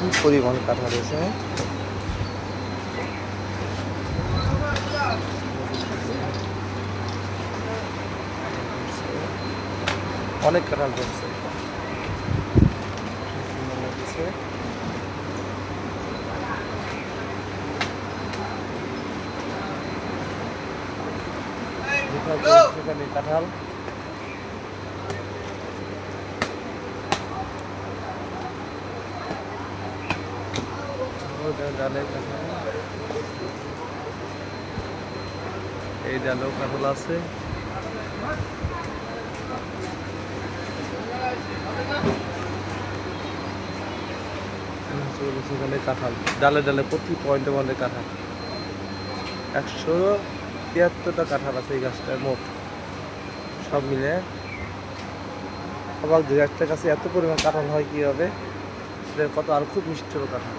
কি পরিমাণ কাঁঠাল রয়েছে। অনেক কাঁঠাল ধরছে। সেখানে কাঁঠাল ডালে এই ডালেও কাঁঠাল আছে। সেখানে কাঁঠাল ডালে ডালে প্রতি পয়েন্টে পয়েন্টে কাঁঠাল। 173টা কাঁঠাল আছে এই গাছটার মোট সব মিলে। অবাক যে একটা গাছে এত পরিমাণ কাঁঠাল হয় কীভাবে, কত আর খুব মিষ্টি কাঁঠাল।